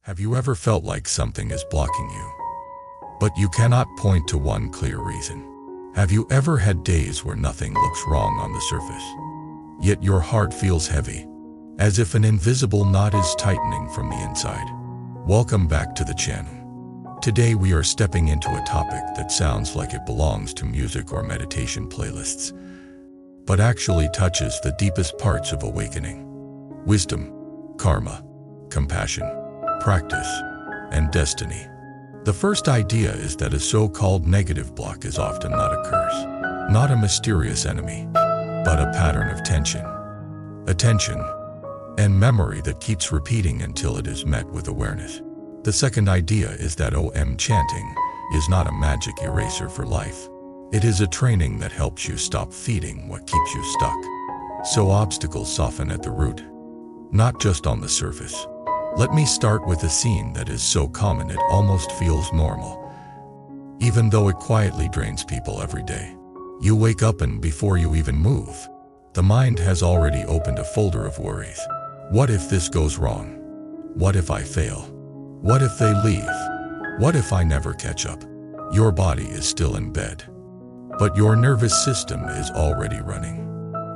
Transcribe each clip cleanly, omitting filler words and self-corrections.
Have you ever felt like something is blocking you, but you cannot point to one clear reason? Have you ever had days where nothing looks wrong on the surface, yet your heart feels heavy, as if an invisible knot is tightening from the inside? Welcome back to the channel. Today we are stepping into a topic that sounds like it belongs to music or meditation playlists, but actually touches the deepest parts of awakening: wisdom, karma, compassion, practice, and destiny. The first idea is that a so-called negative block is often not a curse, not a mysterious enemy, but a pattern of tension, attention, and memory that keeps repeating until it is met with awareness. The second idea is that Om chanting is not a magic eraser for life. It is a training that helps you stop feeding what keeps you stuck, so obstacles soften at the root, not just on the surface. Let me start with a scene that is so common it almost feels normal, even though it quietly drains people every day. You wake up and before you even move, the mind has already opened a folder of worries. What if this goes wrong? What if I fail? What if they leave? What if I never catch up? Your body is still in bed, but your nervous system is already running.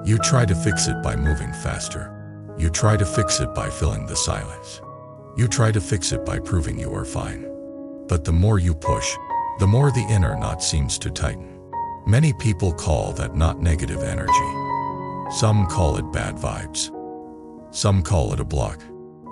You try to fix it by moving faster. You try to fix it by filling the silence. You try to fix it by proving you are fine. But the more you push, the more the inner knot seems to tighten. Many people call that knot negative energy. Some call it bad vibes. Some call it a block.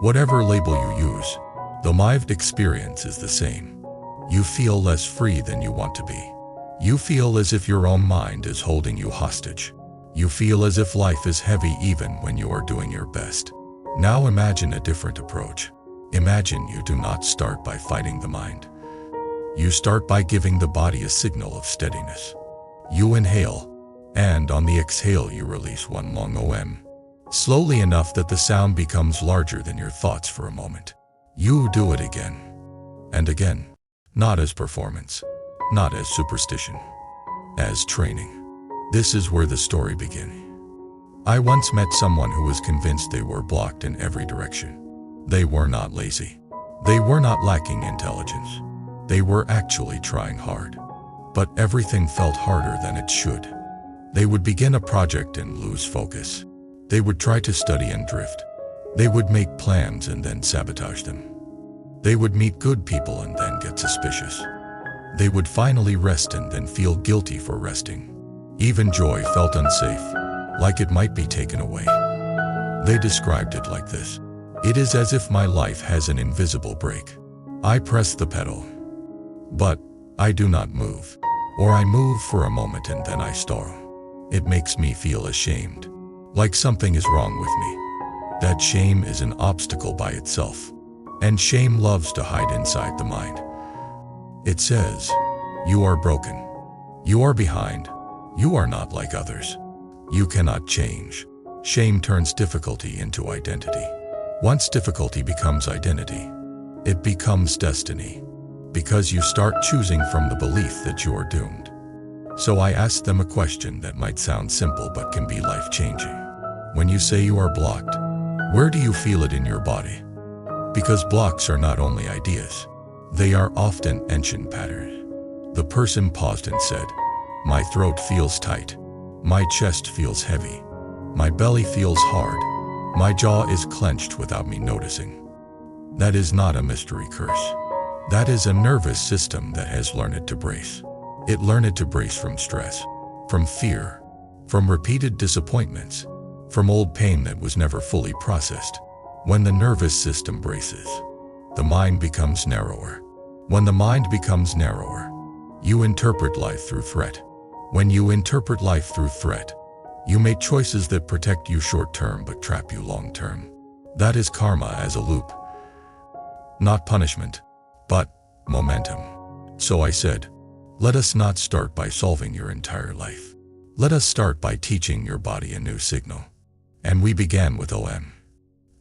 Whatever label you use, the lived experience is the same. You feel less free than you want to be. You feel as if your own mind is holding you hostage. You feel as if life is heavy even when you are doing your best. Now imagine a different approach. Imagine you do not start by fighting the mind. You start by giving the body a signal of steadiness. You inhale, and on the exhale you release one long Om. Slowly enough that the sound becomes larger than your thoughts for a moment. You do it again and again, not as performance, not as superstition, as training. This is where the story begins. I once met someone who was convinced they were blocked in every direction. They were not lazy. They were not lacking intelligence. They were actually trying hard. But everything felt harder than it should. They would begin a project and lose focus. They would try to study and drift. They would make plans and then sabotage them. They would meet good people and then get suspicious. They would finally rest and then feel guilty for resting. Even joy felt unsafe, like it might be taken away. They described it like this: "It is as if my life has an invisible brake. I press the pedal, but I do not move. Or I move for a moment and then I stall. It makes me feel ashamed, like something is wrong with me." That shame is an obstacle by itself, and shame loves to hide inside the mind. It says, "You are broken. You are behind. You are not like others. You cannot change." Shame turns difficulty into identity. Once difficulty becomes identity, it becomes destiny, because you start choosing from the belief that you are doomed. So I asked them a question that might sound simple but can be life-changing. When you say you are blocked, where do you feel it in your body? Because blocks are not only ideas, they are often ancient patterns. The person paused and said, "My throat feels tight. My chest feels heavy. My belly feels hard. My jaw is clenched without me noticing." That is not a mystery curse. That is a nervous system that has learned to brace. It learned to brace from stress, from fear, from repeated disappointments, from old pain that was never fully processed. When the nervous system braces, the mind becomes narrower. When the mind becomes narrower, you interpret life through threat. When you interpret life through threat, you make choices that protect you short-term but trap you long-term. That is karma as a loop. Not punishment, but momentum. So I said, let us not start by solving your entire life. Let us start by teaching your body a new signal. And we began with Om.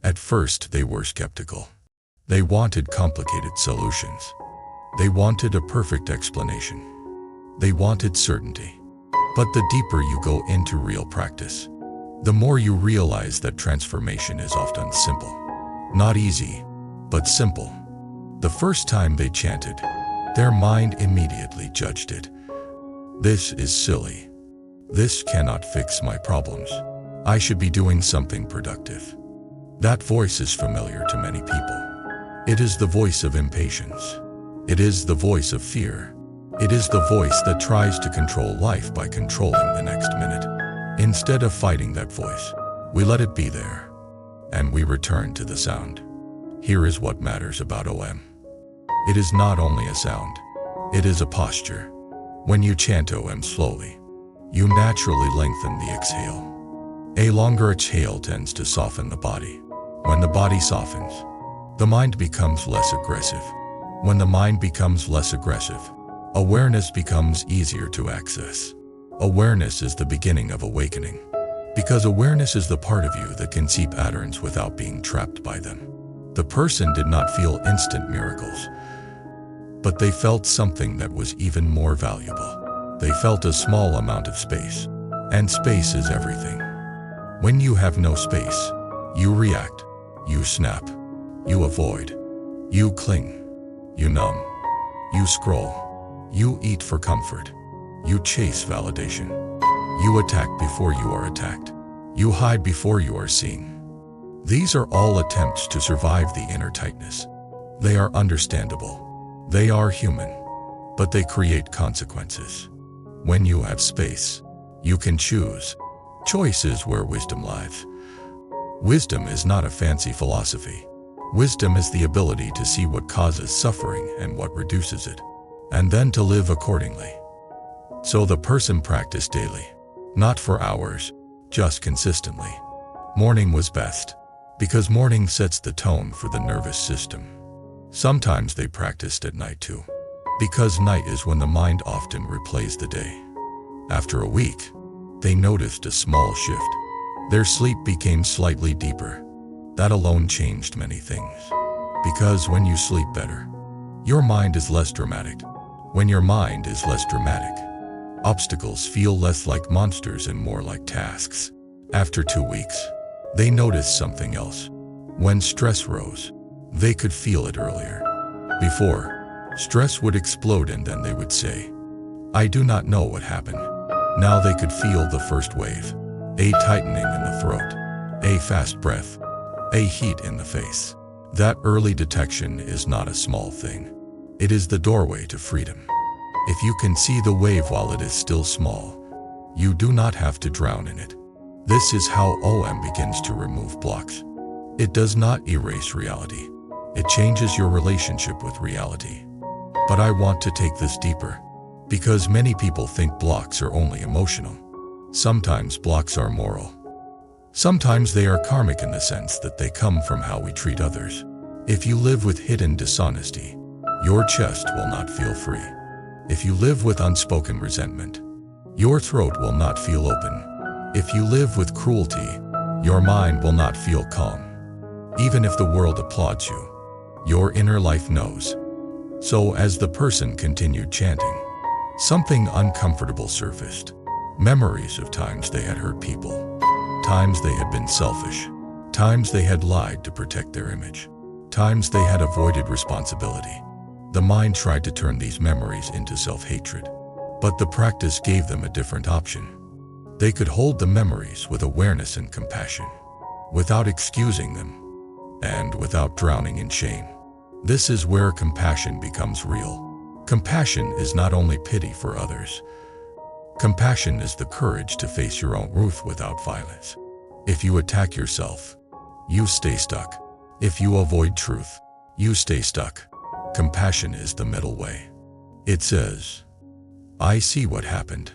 At first they were skeptical. They wanted complicated solutions. They wanted a perfect explanation. They wanted certainty. But the deeper you go into real practice, the more you realize that transformation is often simple. Not easy, but simple. The first time they chanted, their mind immediately judged it. This is silly. This cannot fix my problems. I should be doing something productive. That voice is familiar to many people. It is the voice of impatience. It is the voice of fear. It is the voice that tries to control life by controlling the next minute. Instead of fighting that voice, we let it be there, and we return to the sound. Here is what matters about OM. It is not only a sound, it is a posture. When you chant OM slowly, you naturally lengthen the exhale. A longer exhale tends to soften the body. When the body softens, the mind becomes less aggressive. When the mind becomes less aggressive, awareness becomes easier to access. Awareness is the beginning of awakening, because awareness is the part of you that can see patterns without being trapped by them. The person did not feel instant miracles, but they felt something that was even more valuable. They felt a small amount of space, and space is everything. When you have no space, you react, you snap, you avoid, you cling, you numb, you scroll, you eat for comfort, you chase validation, you attack before you are attacked, you hide before you are seen. These are all attempts to survive the inner tightness. They are understandable. They are human, but they create consequences. When you have space, you can choose. Choice is where wisdom lies. Wisdom is not a fancy philosophy. Wisdom is the ability to see what causes suffering and what reduces it, and then to live accordingly. So the person practiced daily, not for hours, just consistently. Morning was best, because morning sets the tone for the nervous system. Sometimes they practiced at night too, because night is when the mind often replays the day. After a week, they noticed a small shift. Their sleep became slightly deeper. That alone changed many things. Because when you sleep better, your mind is less dramatic. When your mind is less dramatic, obstacles feel less like monsters and more like tasks. After 2 weeks, they noticed something else. When stress rose, they could feel it earlier. Before, stress would explode and then they would say, "I do not know what happened." Now they could feel the first wave, a tightening in the throat, a fast breath, a heat in the face. That early detection is not a small thing. It is the doorway to freedom. If you can see the wave while it is still small, you do not have to drown in it. This is how OM begins to remove blocks. It does not erase reality. It changes your relationship with reality. But I want to take this deeper, because many people think blocks are only emotional. Sometimes blocks are moral. Sometimes they are karmic in the sense that they come from how we treat others. If you live with hidden dishonesty, your chest will not feel free. If you live with unspoken resentment, your throat will not feel open. If you live with cruelty, your mind will not feel calm. Even if the world applauds you, your inner life knows. So as the person continued chanting, something uncomfortable surfaced. Memories of times they had hurt people, times they had been selfish, times they had lied to protect their image, times they had avoided responsibility. The mind tried to turn these memories into self-hatred, but the practice gave them a different option. They could hold the memories with awareness and compassion, without excusing them, and without drowning in shame. This is where compassion becomes real. Compassion is not only pity for others. Compassion is the courage to face your own truth without violence. If you attack yourself, you stay stuck. If you avoid truth, you stay stuck. Compassion is the middle way. It says, I see what happened.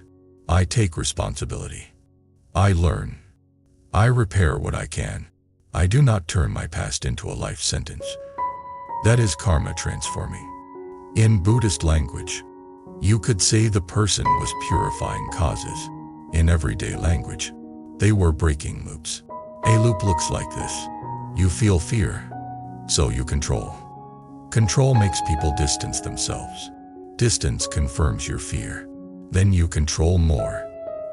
I take responsibility. I learn. I repair what I can. I do not turn my past into a life sentence. That is karma transforming. In Buddhist language, you could say the person was purifying causes. In everyday language, they were breaking loops. A loop looks like this. You feel fear, so you control. Control makes people distance themselves. Distance confirms your fear. Then you control more.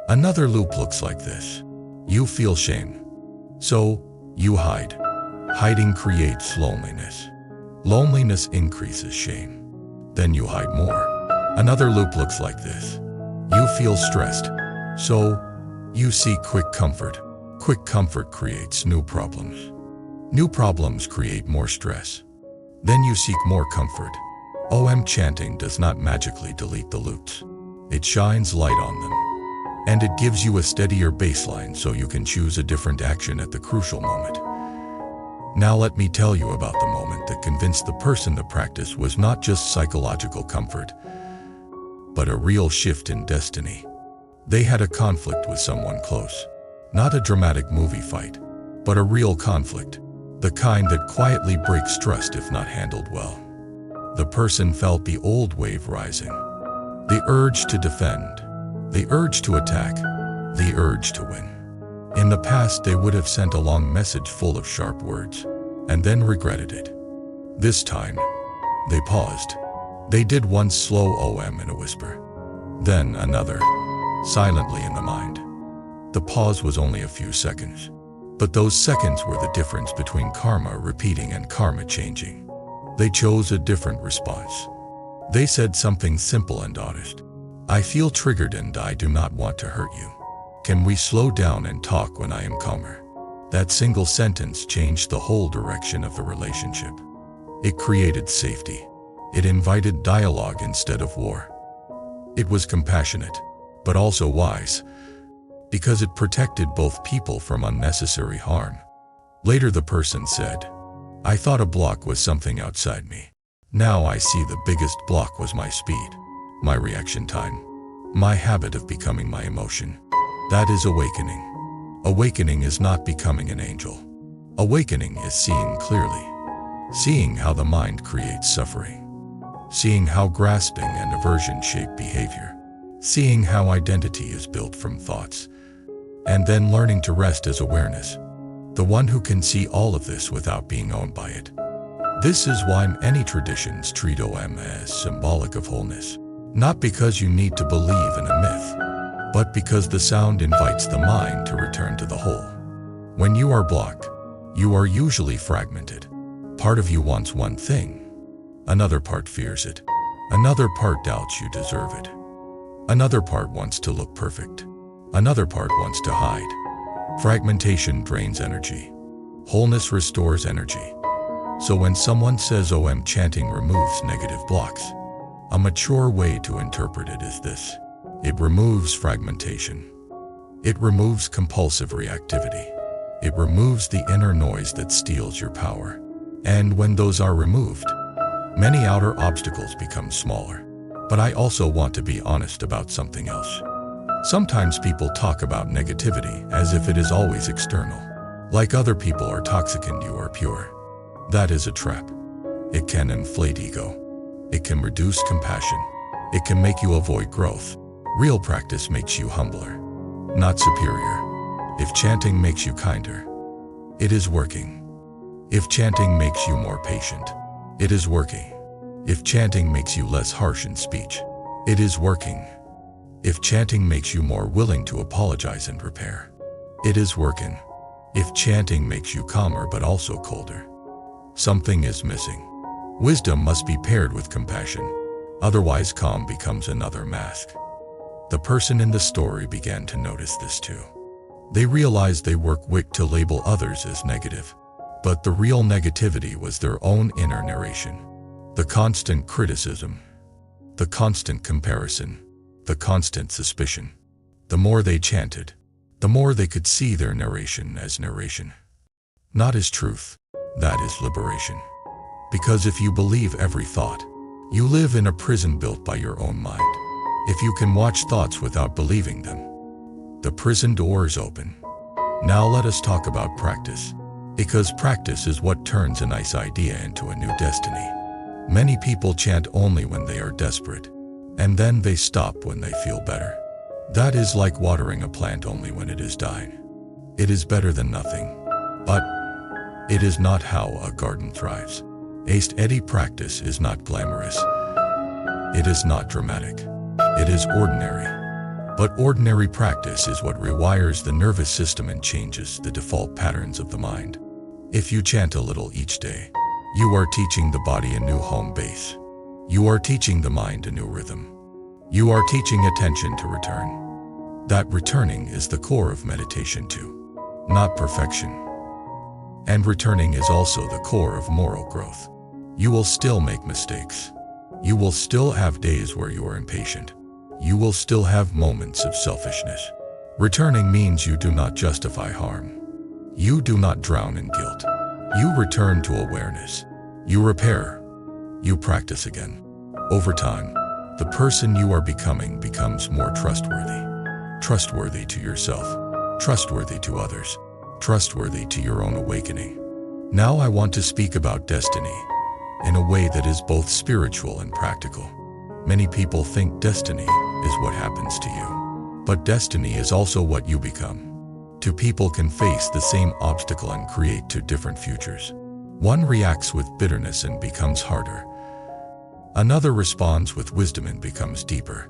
Another loop looks like this. You feel shame, so you hide. Hiding creates loneliness. Loneliness increases shame. Then you hide more. Another loop looks like this. You feel stressed, so you seek quick comfort. Quick comfort creates new problems. New problems create more stress. Then you seek more comfort. OM chanting does not magically delete the loops. It shines light on them. And it gives you a steadier baseline so you can choose a different action at the crucial moment. Now let me tell you about the moment that convinced the person the practice was not just psychological comfort, but a real shift in destiny. They had a conflict with someone close. Not a dramatic movie fight, but a real conflict. The kind that quietly breaks trust if not handled well. The person felt the old wave rising. The urge to defend. The urge to attack. The urge to win. In the past, they would have sent a long message full of sharp words, and then regretted it. This time, they paused. They did one slow OM in a whisper, then another, silently in the mind. The pause was only a few seconds, but those seconds were the difference between karma repeating and karma changing. They chose a different response. They said something simple and honest. I feel triggered and I do not want to hurt you. Can we slow down and talk when I am calmer? That single sentence changed the whole direction of the relationship. It created safety. It invited dialogue instead of war. It was compassionate, but also wise, because it protected both people from unnecessary harm. Later the person said, I thought a block was something outside me. Now I see the biggest block was my speed, my reaction time, my habit of becoming my emotion. That is awakening. Awakening is not becoming an angel. Awakening is seeing clearly, seeing how the mind creates suffering, seeing how grasping and aversion shape behavior, seeing how identity is built from thoughts, and then learning to rest as awareness, the one who can see all of this without being owned by it. This is why many traditions treat OM as symbolic of wholeness, not because you need to believe in a myth, but because the sound invites the mind to return to the whole. When you are blocked, you are usually fragmented. Part of you wants one thing, another part fears it, another part doubts you deserve it, another part wants to look perfect, another part wants to hide. Fragmentation drains energy. Wholeness restores energy. So when someone says OM chanting removes negative blocks, a mature way to interpret it is this. It removes fragmentation. It removes compulsive reactivity. It removes the inner noise that steals your power. And when those are removed, many outer obstacles become smaller. But I also want to be honest about something else. Sometimes people talk about negativity as if it is always external, like other people are toxic and you are pure. That is a trap. It can inflate ego. It can reduce compassion. It can make you avoid growth. Real practice makes you humbler, not superior. If chanting makes you kinder, it is working. If chanting makes you more patient, it is working. If chanting makes you less harsh in speech, it is working. If chanting makes you more willing to apologize and repair, it is working. If chanting makes you calmer but also colder, something is missing. Wisdom must be paired with compassion, otherwise calm becomes another mask. The person in the story began to notice this too. They realized they were quick to label others as negative, but the real negativity was their own inner narration. The constant criticism, the constant comparison, the constant suspicion. The more they chanted, the more they could see their narration as narration, not as truth. That is liberation. Because if you believe every thought, you live in a prison built by your own mind. If you can watch thoughts without believing them, the prison door is open. Now let us talk about practice, because practice is what turns a nice idea into a new destiny. Many people chant only when they are desperate, and then they stop when they feel better. That is like watering a plant only when it is dying. It is better than nothing, but it is not how a garden thrives. A steady practice is not glamorous. It is not dramatic. It is ordinary. But ordinary practice is what rewires the nervous system and changes the default patterns of the mind. If you chant a little each day, You are teaching the body a new home base. You are teaching the mind a new rhythm. You are teaching attention to return. That returning is the core of meditation too, not perfection. And returning is also the core of moral growth. You will still make mistakes. You will still have days where you are impatient. You will still have moments of selfishness. Returning means you do not justify harm. You do not drown in guilt. You return to awareness. You repair. You practice again. Over time, the person you are becoming becomes more trustworthy. Trustworthy to yourself. Trustworthy to others. Trustworthy to your own awakening. Now I want to speak about destiny in a way that is both spiritual and practical. Many people think destiny is what happens to you. But destiny is also what you become. Two people can face the same obstacle and create two different futures. One reacts with bitterness and becomes harder. Another responds with wisdom and becomes deeper.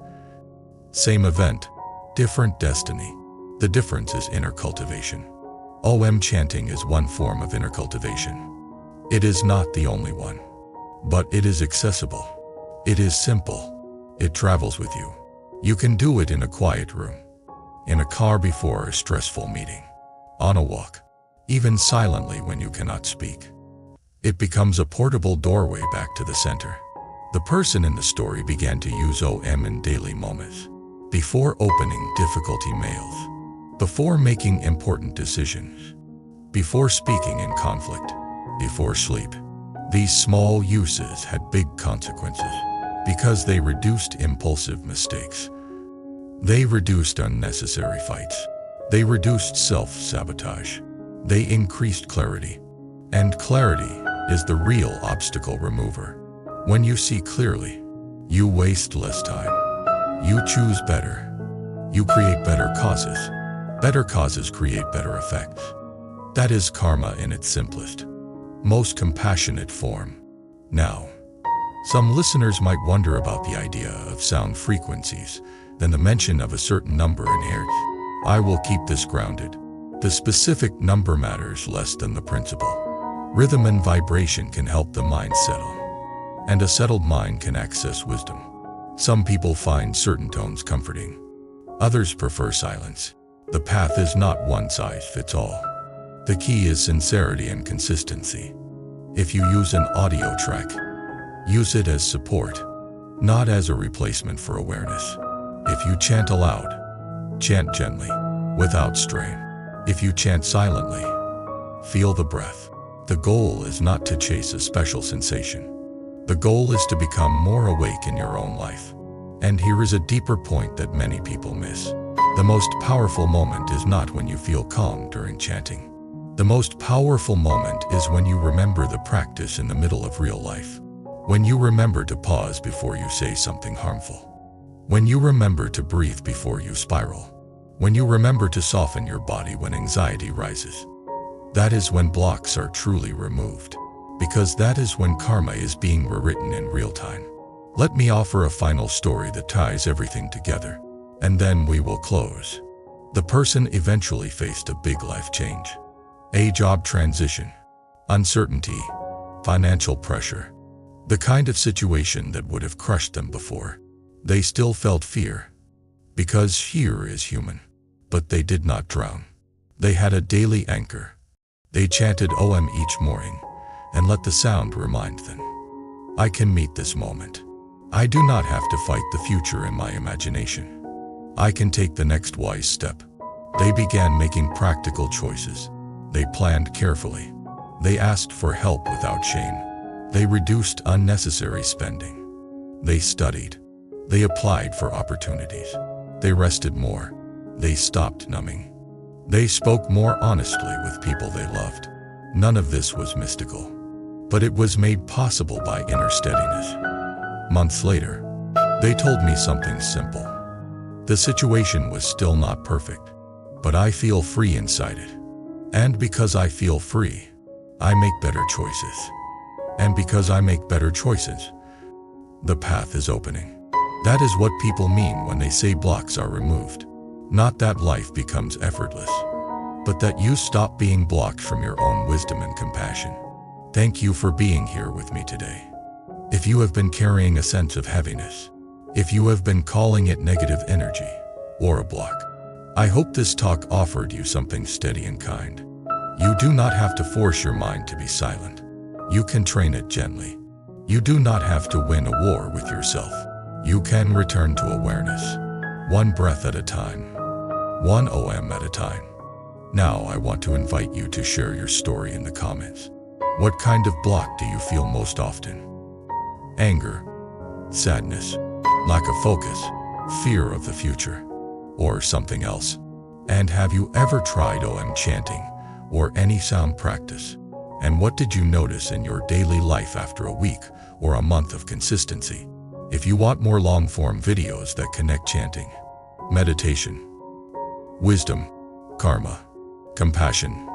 Same event, different destiny. The difference is inner cultivation. Om chanting is one form of inner cultivation. It is not the only one, but it is accessible. It is simple. It travels with you. You can do it in a quiet room, in a car before a stressful meeting, on a walk, even silently when you cannot speak. It becomes a portable doorway back to the center. The person in the story began to use OM in daily moments, before opening difficulty mails, before making important decisions, before speaking in conflict, before sleep. These small uses had big consequences because they reduced impulsive mistakes. They reduced unnecessary fights. They reduced self-sabotage. They increased clarity. And clarity is the real obstacle remover. When you see clearly, you waste less time. You choose better. You create better causes. Better causes create better effects. That is karma in its simplest, most compassionate form. Now, some listeners might wonder about the idea of sound frequencies, then the mention of a certain number in hertz. I will keep this grounded. The specific number matters less than the principle. Rhythm and vibration can help the mind settle, and a settled mind can access wisdom. Some people find certain tones comforting. Others prefer silence. The path is not one size fits all. The key is sincerity and consistency. If you use an audio track, use it as support, not as a replacement for awareness. If you chant aloud, chant gently, without strain. If you chant silently, feel the breath. The goal is not to chase a special sensation. The goal is to become more awake in your own life. And here is a deeper point that many people miss. The most powerful moment is not when you feel calm during chanting. The most powerful moment is when you remember the practice in the middle of real life. When you remember to pause before you say something harmful. When you remember to breathe before you spiral. When you remember to soften your body when anxiety rises. That is when blocks are truly removed. Because that is when karma is being rewritten in real time. Let me offer a final story that ties everything together, and then we will close. The person eventually faced a big life change. A job transition, uncertainty, financial pressure, the kind of situation that would have crushed them before. They still felt fear, because fear is human, but they did not drown. They had a daily anchor. They chanted OM each morning, and let the sound remind them, I can meet this moment. I do not have to fight the future in my imagination. I can take the next wise step. They began making practical choices. They planned carefully. They asked for help without shame. They reduced unnecessary spending. They studied. They applied for opportunities. They rested more. They stopped numbing. They spoke more honestly with people they loved. None of this was mystical, but it was made possible by inner steadiness. Months later, they told me something simple. The situation was still not perfect, but I feel free inside it. And because I feel free, I make better choices. And because I make better choices, the path is opening. That is what people mean when they say blocks are removed. Not that life becomes effortless, but that you stop being blocked from your own wisdom and compassion. Thank you for being here with me today. If you have been carrying a sense of heaviness, if you have been calling it negative energy or a block, I hope this talk offered you something steady and kind. You do not have to force your mind to be silent. You can train it gently. You do not have to win a war with yourself. You can return to awareness, one breath at a time, one OM at a time. Now I want to invite you to share your story in the comments. What kind of block do you feel most often? Anger, sadness, lack of focus, fear of the future, or something else? And have you ever tried OM chanting or any sound practice? And what did you notice in your daily life after a week or a month of consistency? If you want more long-form videos that connect chanting, meditation, wisdom, karma, compassion,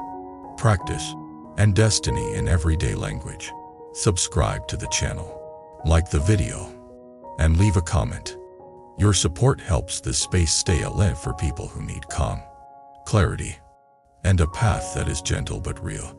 practice, and destiny in everyday language, subscribe to the channel, like the video, and leave a comment. Your support helps this space stay alive for people who need calm, clarity, and a path that is gentle but real.